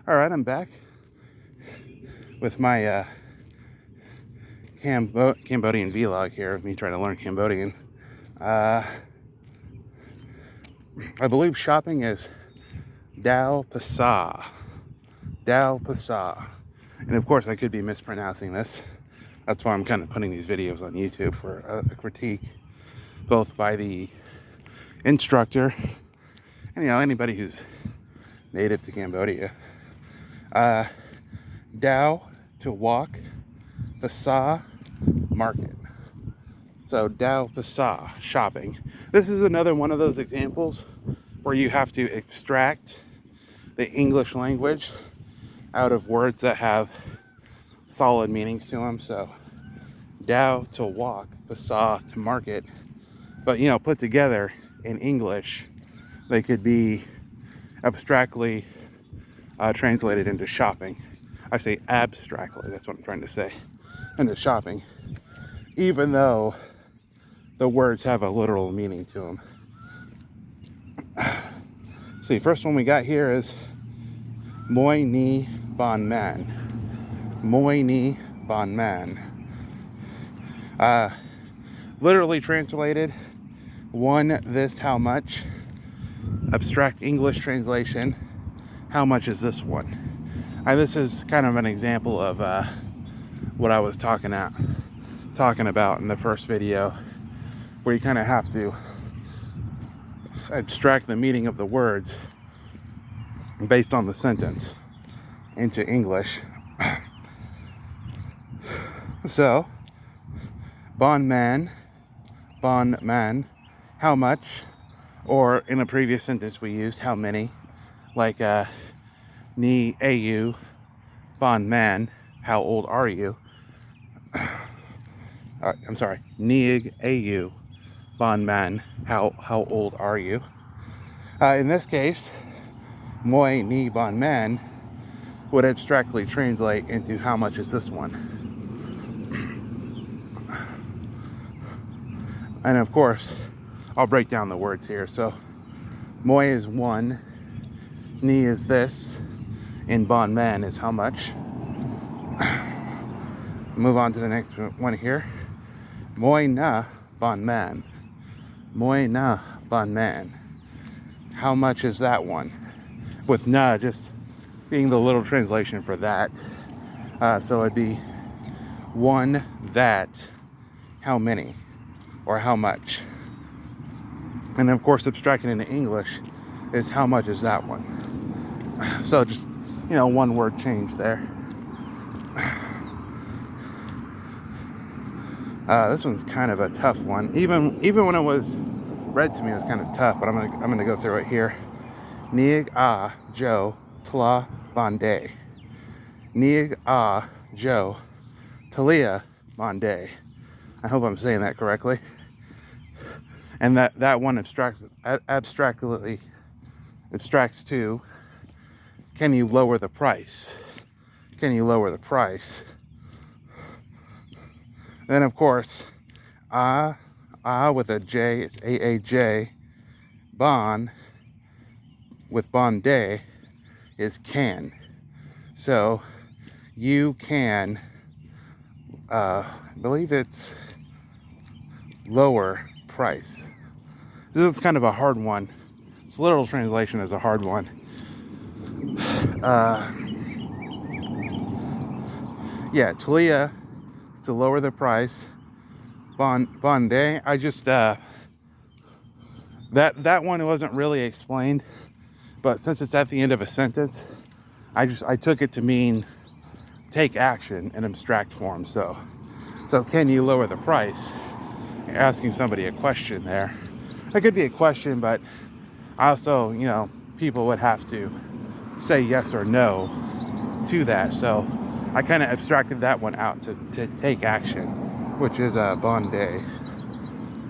All right, I'm back with my Cambodian vlog here of me trying to learn Cambodian. I believe shopping is Dao Pasa. Dao Pasa. And of course, I could be mispronouncing this. That's why I'm kind of putting these videos on YouTube for a critique, both by the instructor and, anybody who's native to Cambodia. Dao, to walk, Pasa, market. So Dao Pasa, shopping. This is another one of those examples where you have to extract the English language out of words that have solid meanings to them. So Dao, to walk, Pasa, to market. But put together in English, they could be abstractly translated into shopping. I say abstractly, that's what I'm trying to say, into shopping, even though the words have a literal meaning to them. See, first one we got here is Moi Ni Bon Man. Moi Ni Bon Man. Literally translated, one, this, how much. Abstract English translation, how much is this one? This is kind of an example of what I was talking about in the first video, where you kind of have to abstract the meaning of the words based on the sentence into English. So, bon man, how much? Or in a previous sentence we used how many, like ni au, bon man, how old are you? I'm sorry, Niig au, bon man, how old are you? In this case, moi ni bon man would abstractly translate into how much is this one? And of course, I'll break down the words here. So, moi is one, ni is this, and bon man is how much. Move on to the next one here. Moi na bon man. Moi na bon man. How much is that one? With na just being the little translation for that. So it'd be one, that, how many, or how much. And of course, abstracting into English is how much is that one. So just, one word change there. This one's kind of a tough one. Even when it was read to me, it was kind of tough. But I'm gonna go through it here. Niig a jo tla bande. Niig a jo talia bande. I hope I'm saying that correctly. And that one abstracts to, can you lower the price? Can you lower the price? Then of course, with a J, it's AAJ. Bon with bonde is can. So you can, I believe it's lower price. This is kind of a hard one. This literal translation is a hard one. Yeah, Talia is to lower the price. Bonde, I just that one wasn't really explained, but since it's at the end of a sentence, I took it to mean take action in abstract form. So can you lower the price? You're asking somebody a question there. It could be a question, but also, people would have to say yes or no to that. So I kind of abstracted that one out to take action, which is bonde.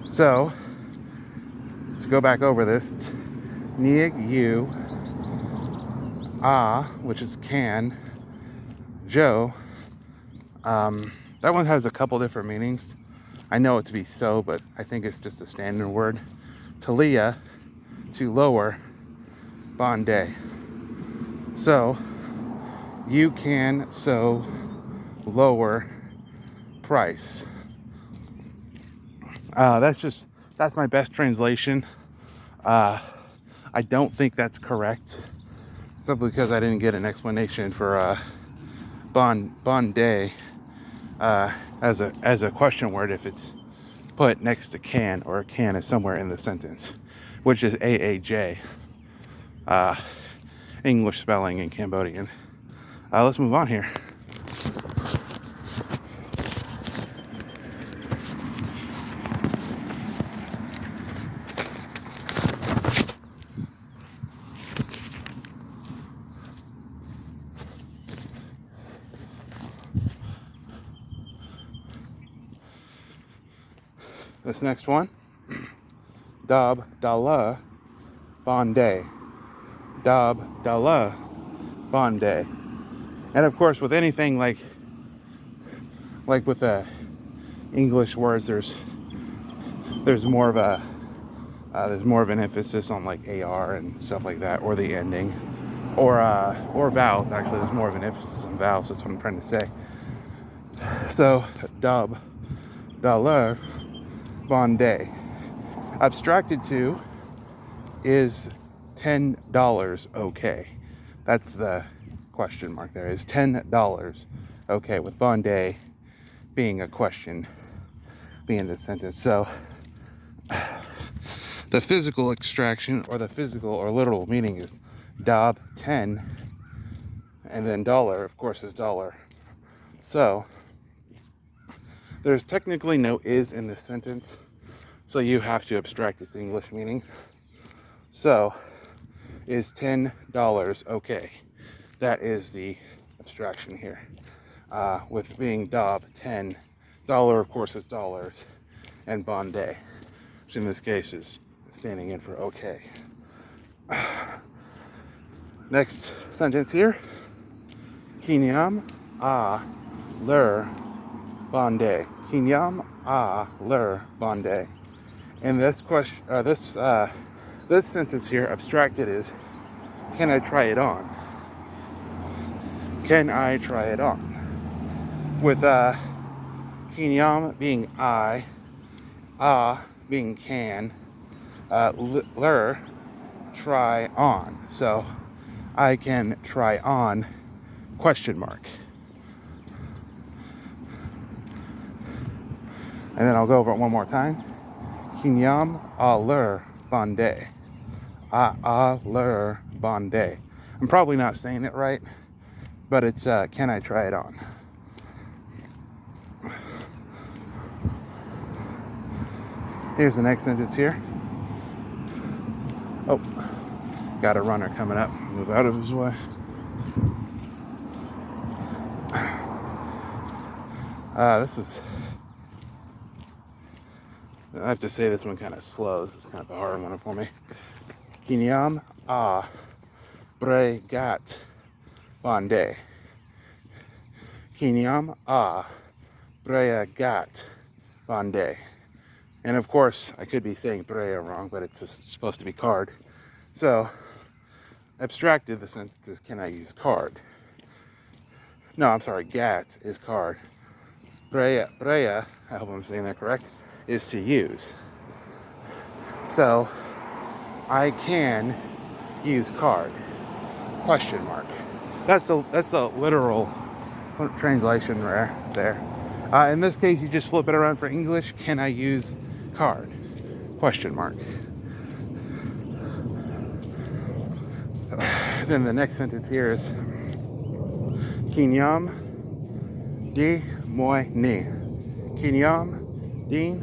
So to go back over this, it's niig you, which is can, jo. That one has a couple different meanings. I know it to be so, but I think it's just a standard word. Talia, to lower, bonde. So you can so lower price. That's my best translation. I don't think that's correct, simply because I didn't get an explanation for bon day as a question word if it's put next to can, or can is somewhere in the sentence, which is AAJ, English spelling in Cambodian. Let's move on here. This next one, Dab Dala Bonday. Dab Dala Bonday. And of course, with anything like with English words, there's more of an emphasis on like AR and stuff like that, or the ending, or vowels. Actually, there's more of an emphasis on vowels. That's what I'm trying to say. So, Dab Dala Bonday, abstracted to, is $10 okay? That's the question mark there. Is $10 okay, with Bonday being a question, being the sentence. So the physical extraction, or the physical or literal meaning, is Dab 10, and then dollar, of course, is dollar. So there's technically no is in this sentence, so you have to abstract its English meaning. So, is $10 okay? That is the abstraction here. With being Dab 10, dollar, of course, is dollars, and Bonday, which in this case is standing in for okay. Next sentence here. Kinyam a lur Bonday. Kinyam a lur Bonday. And this question, this sentence here, abstracted, is, can I try it on? Can I try it on? With kinyam being I, being can, lur, try on. So I can try on, question mark. And then I'll go over it one more time. Kinyam a lur Bonday. A lur Bonday. I'm probably not saying it right, but it's can I try it on? Here's the next sentence here. Oh, got a runner coming up. Move out of his way. I have to say this one kind of slow. This is kind of a hard one for me. Kinyam a bregat Bonday. Kinyam a bregat Bonday. And of course, I could be saying Brea wrong, but it's supposed to be card. So, abstracted, the sentence is, can I use card? No, I'm sorry, gat is card. Brea, I hope I'm saying that correct, is to use. So, I can use card, question mark. That's the literal translation there. In this case, you just flip it around for English. Can I use card? Question mark. Then the next sentence here is Kinyam di moi ni. Kinyam di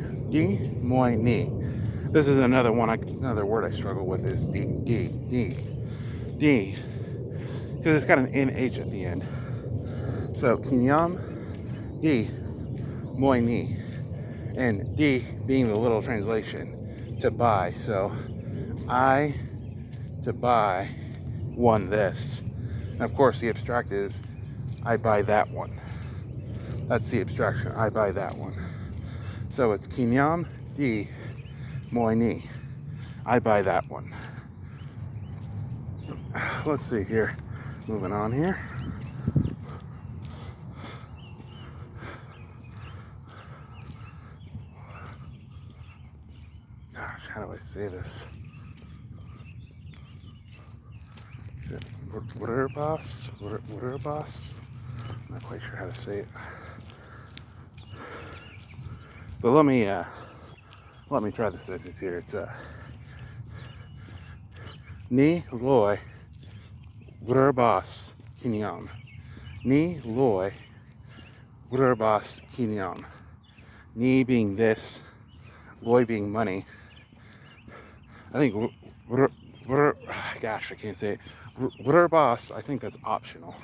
moi ni. This is another word I struggle with, is di. Because it's got an NH at the end. So Kinyam di moi ni. And di being the little translation, to buy. So I, to buy, one this. And of course the abstract is, I buy that one. That's the abstraction, I buy that one. So it's Kinyam di moi ni. I buy that one. Let's see here. Moving on here. how do I say this? Is it Wurderbos? Wurderbos? I'm not quite sure how to say it. But let me try the sentence here. It's Ni loy Wurderbos kinyan. Ni loy Wurderbos kinyan. Ni being this, loy being money. I think gosh, I can't say it. Wurderbos, I think that's optional.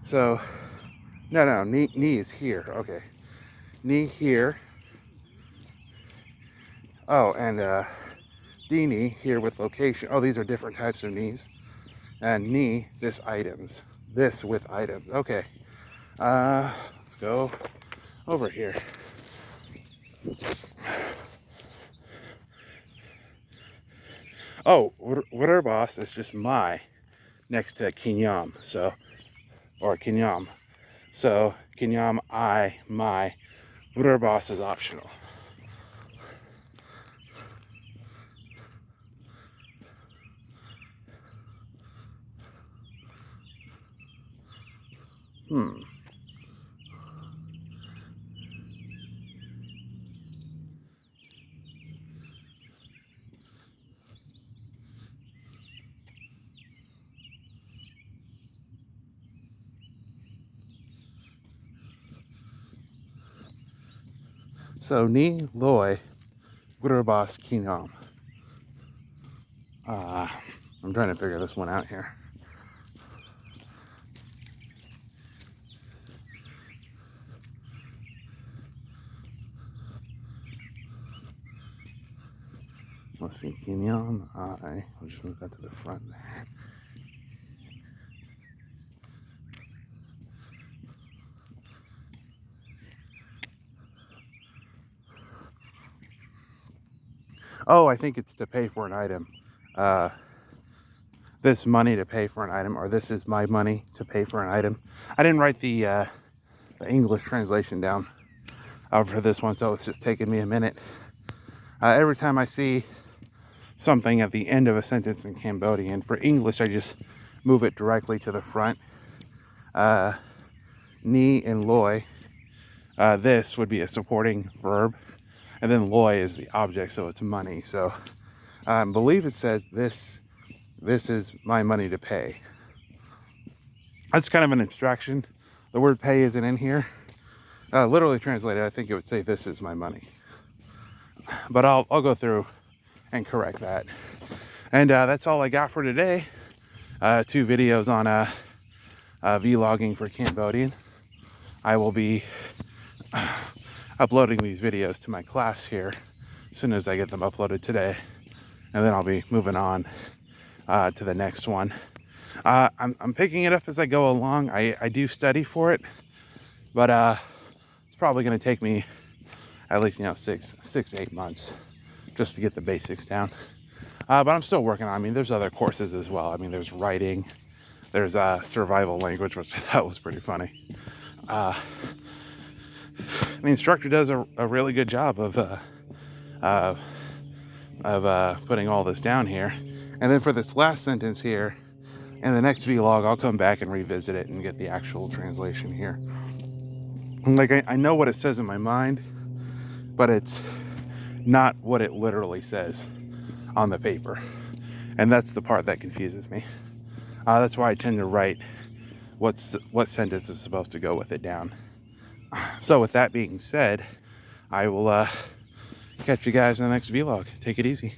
So no, ni is here. Okay. Ni here. Oh, and Dini here with location. Oh, these are different types of knees. And ni, this items. This with items. Okay. Let's go over here. Oh, Wurderbos is just my next to Kinyam. So, or Kinyam. So, Kinyam, I, my. Wurderbos is optional. So, ni loy Wurderbos Kinyam. I'm trying to figure this one out here. Let's see, Kinyam, I'll just move that to the front there. Oh, I think it's to pay for an item. This money to pay for an item, or this is my money to pay for an item. I didn't write the English translation down for this one, so it's just taking me a minute. Every time I see something at the end of a sentence in Cambodian, for English, I just move it directly to the front. Ni and loy, this would be a supporting verb, and then loy is the object, so it's money. So I believe it said this is my money to pay. That's kind of an abstraction. The word pay isn't in here. Literally translated, I think it would say this is my money. But I'll go through and correct that. And that's all I got for today. 2 videos on vlogging for Cambodian. I will be uploading these videos to my class here as soon as I get them uploaded today. And then I'll be moving on to the next one. I'm picking it up as I go along. I do study for it, but it's probably going to take me at least 6 to 8 months just to get the basics down. But I'm still working on. I mean, there's other courses as well. I mean, there's writing, there's survival language, which I thought was pretty funny. The instructor does a really good job of putting all this down here. And then for this last sentence here, in the next vlog, I'll come back and revisit it and get the actual translation here. Like, I know what it says in my mind, but it's not what it literally says on the paper. And that's the part that confuses me. That's why I tend to write what sentence is supposed to go with it down. So with that being said, I will catch you guys in the next vlog. Take it easy.